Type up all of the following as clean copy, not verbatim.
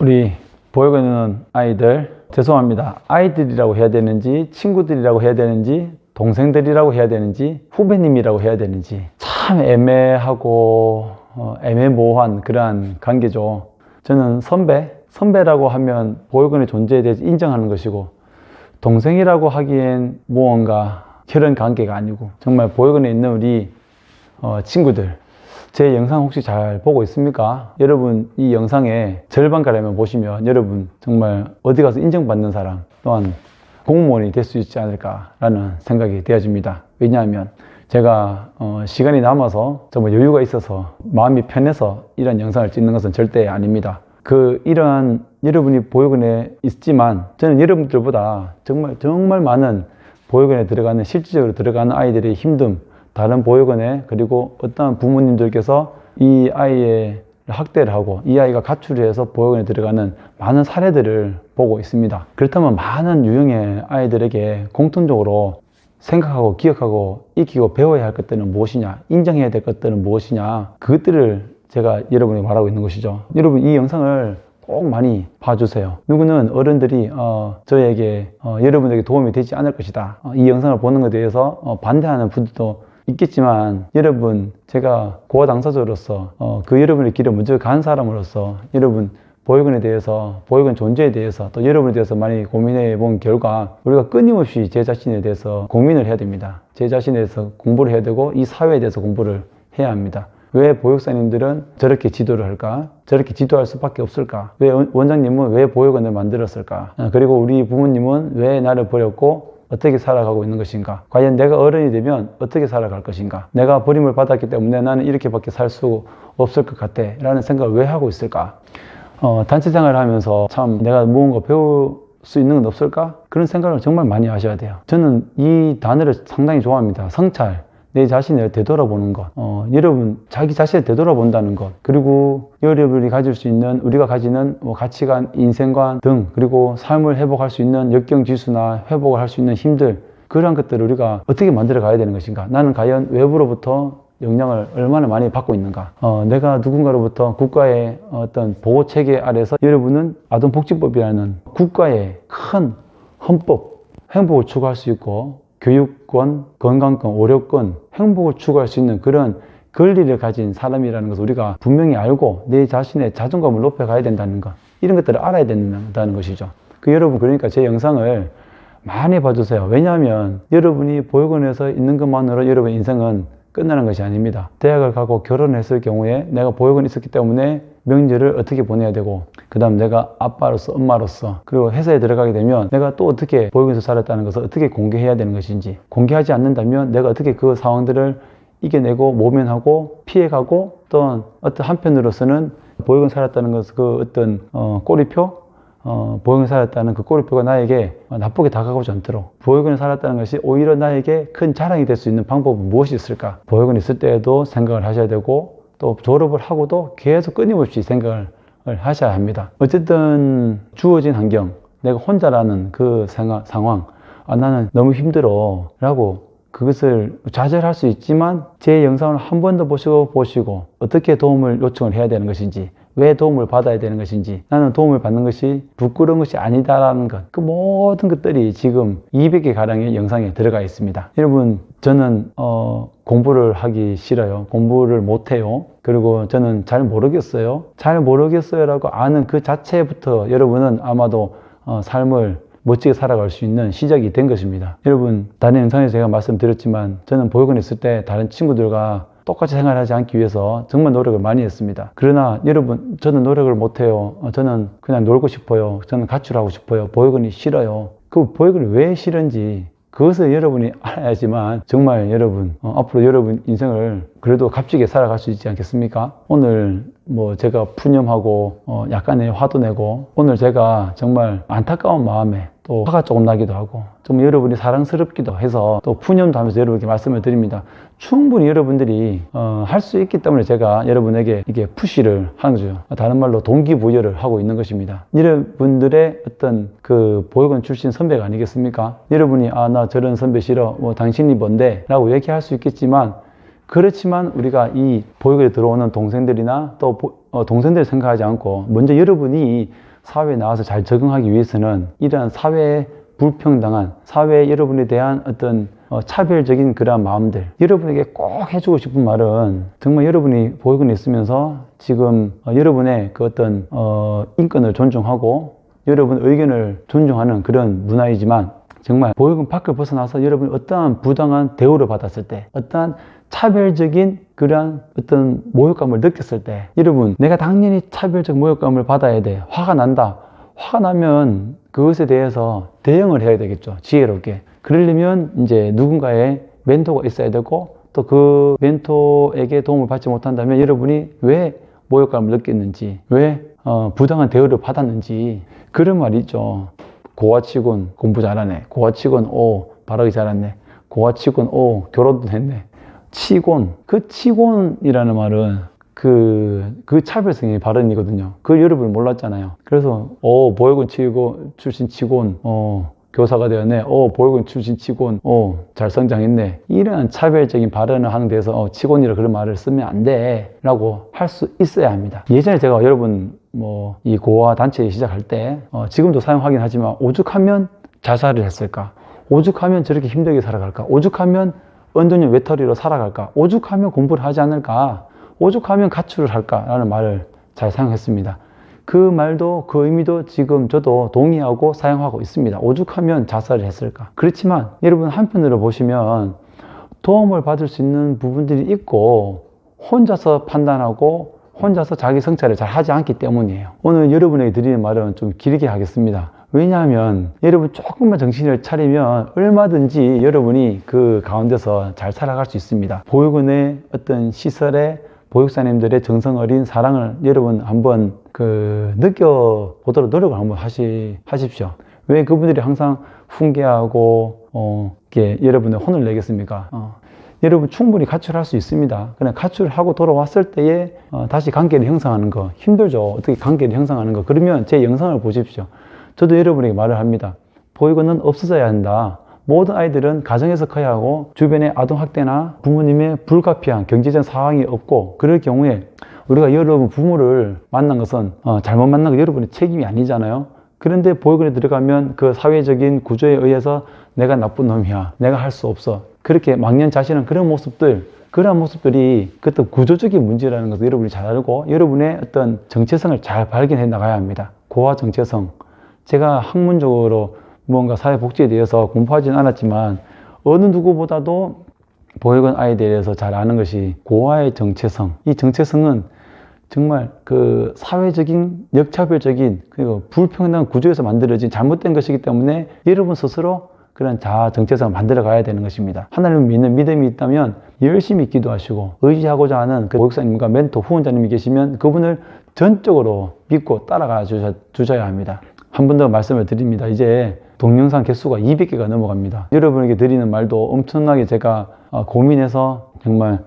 우리 보육원에 있는 아이들, 죄송합니다. 아이들이라고 해야 되는지 친구들이라고 해야 되는지 동생들이라고 해야 되는지 후배님이라고 해야 되는지 참 애매하고 애매모호한 그러한 관계죠. 저는 선배라고 하면 보육원의 존재에 대해서 인정하는 것이고, 동생이라고 하기엔 무언가 그런 관계가 아니고, 정말 보육원에 있는 우리 친구들, 제 영상 혹시 잘 보고 있습니까? 여러분 이 영상의 절반가량만 보시면 여러분 정말 어디 가서 인정받는 사람 또한 공무원이 될 수 있지 않을까라는 생각이 되어집니다. 왜냐하면 제가 시간이 남아서 정말 여유가 있어서 마음이 편해서 이런 영상을 찍는 것은 절대 아닙니다. 이러한 여러분이 보육원에 있지만 저는 여러분들보다 정말 많은 보육원에 들어가는, 실질적으로 들어가는 아이들의 힘듦, 다른 보육원에, 그리고 어떤 부모님들께서 이 아이의 학대를 하고 이 아이가 가출을 해서 보육원에 들어가는 많은 사례들을 보고 있습니다. 그렇다면 많은 유형의 아이들에게 공통적으로 생각하고 기억하고 익히고 배워야 할 것들은 무엇이냐, 인정해야 될 것들은 무엇이냐, 그것들을 제가 여러분에게 말하고 있는 것이죠. 여러분 이 영상을 꼭 많이 봐주세요. 누구는 어른들이 저에게 여러분에게 도움이 되지 않을 것이다, 이 영상을 보는 것에 대해서 반대하는 분들도 있겠지만, 여러분 제가 고아 당사자로서 그 여러분의 길을 먼저 간 사람으로서 여러분 보육원에 대해서, 보육원 존재에 대해서, 또 여러분에 대해서 많이 고민해 본 결과 우리가 끊임없이 제 자신에 대해서 고민을 해야 됩니다. 제 자신에 대해서 공부를 해야 되고 이 사회에 대해서 공부를 해야 합니다. 왜 보육사님들은 저렇게 지도를 할까? 저렇게 지도할 수밖에 없을까? 왜 원장님은 왜 보육원을 만들었을까? 그리고 우리 부모님은 왜 나를 버렸고 어떻게 살아가고 있는 것인가? 과연 내가 어른이 되면 어떻게 살아갈 것인가? 내가 버림을 받았기 때문에 나는 이렇게밖에 살 수 없을 것 같아 라는 생각을 왜 하고 있을까? 단체 생활을 하면서 참 내가 무언가 배울 수 있는 건 없을까? 그런 생각을 정말 많이 하셔야 돼요. 저는 이 단어를 상당히 좋아합니다. 성찰. 내 자신을 되돌아보는 것, 여러분 자기 자신을 되돌아본다는 것, 그리고 여러분이 가질 수 있는, 우리가 가지는 가치관, 인생관 등, 그리고 삶을 회복할 수 있는 역경지수나 회복을 할 수 있는 힘들, 그러한 것들을 우리가 어떻게 만들어 가야 되는 것인가? 나는 과연 외부로부터 영향을 얼마나 많이 받고 있는가? 내가 누군가로부터 국가의 어떤 보호체계 아래서, 여러분은 아동복지법이라는 국가의 큰 헌법, 행복을 추구할 수 있고 교육권, 건강권, 의료권, 행복을 추구할 수 있는 그런 권리를 가진 사람이라는 것을 우리가 분명히 알고 내 자신의 자존감을 높여가야 된다는 것, 이런 것들을 알아야 된다는 것이죠. 여러분 그러니까 제 영상을 많이 봐주세요. 왜냐하면 여러분이 보육원에서 있는 것만으로 여러분의 인생은 끝나는 것이 아닙니다. 대학을 가고 결혼했을 경우에 내가 보육원에 있었기 때문에 명절을 어떻게 보내야 되고, 그 다음 내가 아빠로서, 엄마로서, 그리고 회사에 들어가게 되면 내가 또 어떻게 보육원에서 살았다는 것을 어떻게 공개해야 되는 것인지, 공개하지 않는다면 내가 어떻게 그 상황들을 이겨내고 모면하고 피해가고, 또한 어떤 한편으로서는 보육원 살았다는 것은 그 어떤 꼬리표, 보육원에 살았다는 그 꼬리표가 나에게 나쁘게 다가오지 않도록, 보육원에 살았다는 것이 오히려 나에게 큰 자랑이 될 수 있는 방법은 무엇이 있을까? 보육원에 있을 때에도 생각을 하셔야 되고, 또 졸업을 하고도 계속 끊임없이 생각을 하셔야 합니다. 어쨌든 주어진 환경, 내가 혼자라는 그 상황, 나는 너무 힘들어 라고 그것을 좌절할 수 있지만, 제 영상을 한 번 더 보시고 어떻게 도움을 요청을 해야 되는 것인지, 왜 도움을 받아야 되는 것인지, 나는 도움을 받는 것이 부끄러운 것이 아니다라는 것, 그 모든 것들이 지금 200개 가량의 영상에 들어가 있습니다. 여러분 저는 공부를 하기 싫어요. 공부를 못해요. 그리고 저는 잘 모르겠어요 라고 아는 그 자체부터 여러분은 아마도 삶을 멋지게 살아갈 수 있는 시작이 된 것입니다. 여러분 다른 영상에서 제가 말씀드렸지만, 저는 보육원에 있을 때 다른 친구들과 똑같이 생활하지 않기 위해서 정말 노력을 많이 했습니다. 그러나 여러분, 저는 노력을 못해요. 저는 그냥 놀고 싶어요. 저는 가출하고 싶어요. 보육원이 싫어요. 그 보육원이 왜 싫은지 그것을 여러분이 알아야지만 정말 여러분 앞으로 여러분 인생을 그래도 값지게 살아갈 수 있지 않겠습니까? 오늘 제가 푸념하고 약간의 화도 내고, 오늘 제가 정말 안타까운 마음에 또 화가 조금 나기도 하고, 좀 여러분이 사랑스럽기도 해서 또 푸념도 하면서 여러분께 말씀을 드립니다. 충분히 여러분들이 할 수 있기 때문에 제가 여러분에게 이게 푸시를 하는 거죠. 다른 말로 동기부여를 하고 있는 것입니다. 여러분들의 어떤 그 보육원 출신 선배가 아니겠습니까? 여러분이 나 저런 선배 싫어, 당신이 뭔데? 라고 얘기할 수 있겠지만, 그렇지만 우리가 이 보육원에 들어오는 동생들이나 또 동생들을 생각하지 않고 먼저 여러분이 사회에 나와서 잘 적응하기 위해서는 이러한 사회의 불평등한 사회에 여러분에 대한 어떤 차별적인 그러한 마음들, 여러분에게 꼭 해주고 싶은 말은 정말 여러분이 보육원에 있으면서 지금 여러분의 그 어떤 인권을 존중하고 여러분 의견을 존중하는 그런 문화이지만, 정말 보육원 밖을 벗어나서 여러분이 어떠한 부당한 대우를 받았을 때, 어떠한 차별적인 그러한 어떤 모욕감을 느꼈을 때, 여러분 내가 당연히 차별적 모욕감을 받아야 돼, 화가 난다, 화가 나면 그것에 대해서 대응을 해야 되겠죠. 지혜롭게. 그러려면 이제 누군가의 멘토가 있어야 되고, 또 그 멘토에게 도움을 받지 못한다면 여러분이 왜 모욕감을 느꼈는지, 왜 부당한 대우를 받았는지, 그런 말이 있죠. 고아치곤 공부 잘하네, 고아치곤 바르기 잘했네, 고아치곤 결혼도 했네. 치곤, 그 치곤이라는 말은 그 차별성의 발언이거든요. 그걸 여러분 몰랐잖아요. 그래서 보육원 출신 치곤 교사가 되었네, 보육원 출신 치곤 잘 성장했네, 이런 차별적인 발언을 하는 데서 치곤이라 그런 말을 쓰면 안 돼 라고 할 수 있어야 합니다. 예전에 제가 여러분 이 고아 단체 시작할 때 지금도 사용하긴 하지만, 오죽하면 자살을 했을까, 오죽하면 저렇게 힘들게 살아갈까, 오죽하면 은둔형 외톨이로 살아갈까, 오죽하면 공부를 하지 않을까, 오죽하면 가출을 할까 라는 말을 잘 사용했습니다. 그 말도, 그 의미도 지금 저도 동의하고 사용하고 있습니다. 오죽하면 자살을 했을까. 그렇지만 여러분 한편으로 보시면 도움을 받을 수 있는 부분들이 있고, 혼자서 판단하고 혼자서 자기 성찰을 잘 하지 않기 때문이에요. 오늘 여러분에게 드리는 말은 좀 길게 하겠습니다. 왜냐하면 여러분 조금만 정신을 차리면 얼마든지 여러분이 그 가운데서 잘 살아갈 수 있습니다. 보육원의 어떤 시설에 보육사님들의 정성 어린 사랑을 여러분 한번 느껴보도록 노력을 한번 하십시오. 왜 그분들이 항상 훈계하고 이렇게 여러분의 혼을 내겠습니까? 여러분 충분히 가출할 수 있습니다. 그냥 가출하고 돌아왔을 때에 다시 관계를 형성하는 거 힘들죠. 어떻게 관계를 형성하는 거. 그러면 제 영상을 보십시오. 저도 여러분에게 말을 합니다. 보육원은 없어져야 한다. 모든 아이들은 가정에서 커야 하고, 주변의 아동학대나 부모님의 불가피한 경제적 상황이 없고, 그럴 경우에 우리가 여러분 부모를 만난 것은 잘못 만난 거 여러분의 책임이 아니잖아요. 그런데 보육원에 들어가면 그 사회적인 구조에 의해서 내가 나쁜 놈이야, 내가 할 수 없어, 그렇게 막연자신한 그런 모습들이 그것도 구조적인 문제라는 것을 여러분이 잘 알고, 여러분의 어떤 정체성을 잘 발견해 나가야 합니다. 고아 정체성. 제가 학문적으로 무언가 사회복지에 대해서 공부하지는 않았지만 어느 누구보다도 보육원 아이들에 대해서 잘 아는 것이 고아의 정체성. 이 정체성은 정말 그 사회적인 역차별적인 그리고 불평등한 구조에서 만들어진 잘못된 것이기 때문에 여러분 스스로 그런 자아 정체성을 만들어 가야 되는 것입니다. 하나님을 믿는 믿음이 있다면 열심히 기도하시고 의지하고자 하는 그 목사님과 멘토 후원자님이 계시면 그분을 전적으로 믿고 따라가 주셔야 합니다. 한 번 더 말씀을 드립니다. 이제 동영상 개수가 200개가 넘어갑니다. 여러분에게 드리는 말도 엄청나게 제가 고민해서 정말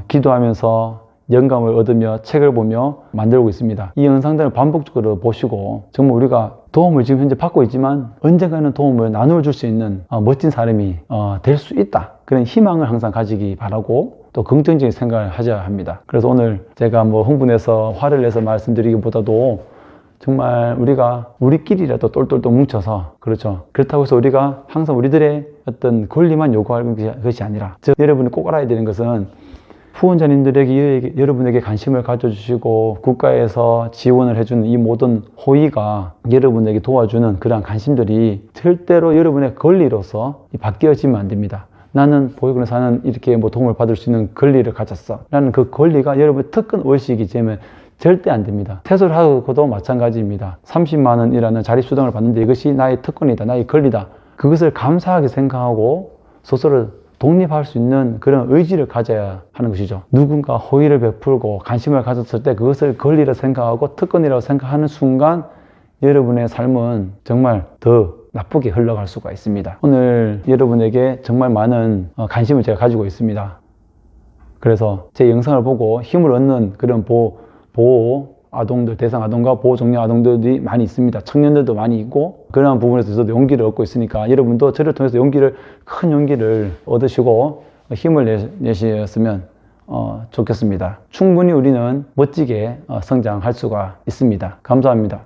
기도하면서 영감을 얻으며 책을 보며 만들고 있습니다. 이 영상들을 반복적으로 보시고 정말 우리가 도움을 지금 현재 받고 있지만 언젠가는 도움을 나누어 줄 수 있는 멋진 사람이 될 수 있다. 그런 희망을 항상 가지기 바라고 또 긍정적인 생각을 하셔야 합니다. 그래서 오늘 제가 흥분해서 화를 내서 말씀드리기보다도 정말 우리가 우리끼리라도 똘똘똘 뭉쳐서, 그렇죠. 그렇다고 해서 우리가 항상 우리들의 어떤 권리만 요구하는 것이 아니라, 즉 여러분이 꼭 알아야 되는 것은 후원자님들에게 여러분에게 관심을 가져주시고 국가에서 지원을 해주는 이 모든 호의가 여러분에게 도와주는 그러한 관심들이 절대로 여러분의 권리로서 바뀌어지면 안 됩니다. 나는 보육원에서 사는 이렇게 도움을 받을 수 있는 권리를 가졌어 라는 그 권리가 여러분의 특권 의식이 되면 절대 안 됩니다. 퇴소하고도 마찬가지입니다. 30만 원이라는 자립수당을 받는데 이것이 나의 특권이다, 나의 권리다. 그것을 감사하게 생각하고 스스로 독립할 수 있는 그런 의지를 가져야 하는 것이죠. 누군가 호의를 베풀고 관심을 가졌을 때 그것을 권리라 생각하고 특권이라고 생각하는 순간 여러분의 삶은 정말 더 나쁘게 흘러갈 수가 있습니다. 오늘 여러분에게 정말 많은 관심을 제가 가지고 있습니다. 그래서 제 영상을 보고 힘을 얻는 그런 보호 아동들, 대상 아동과 보호 종료 아동들이 많이 있습니다. 청년들도 많이 있고 그러한 부분에서 저도 용기를 얻고 있으니까 여러분도 저를 통해서 큰 용기를 얻으시고 힘을 내셨으면 좋겠습니다. 충분히 우리는 멋지게 성장할 수가 있습니다. 감사합니다.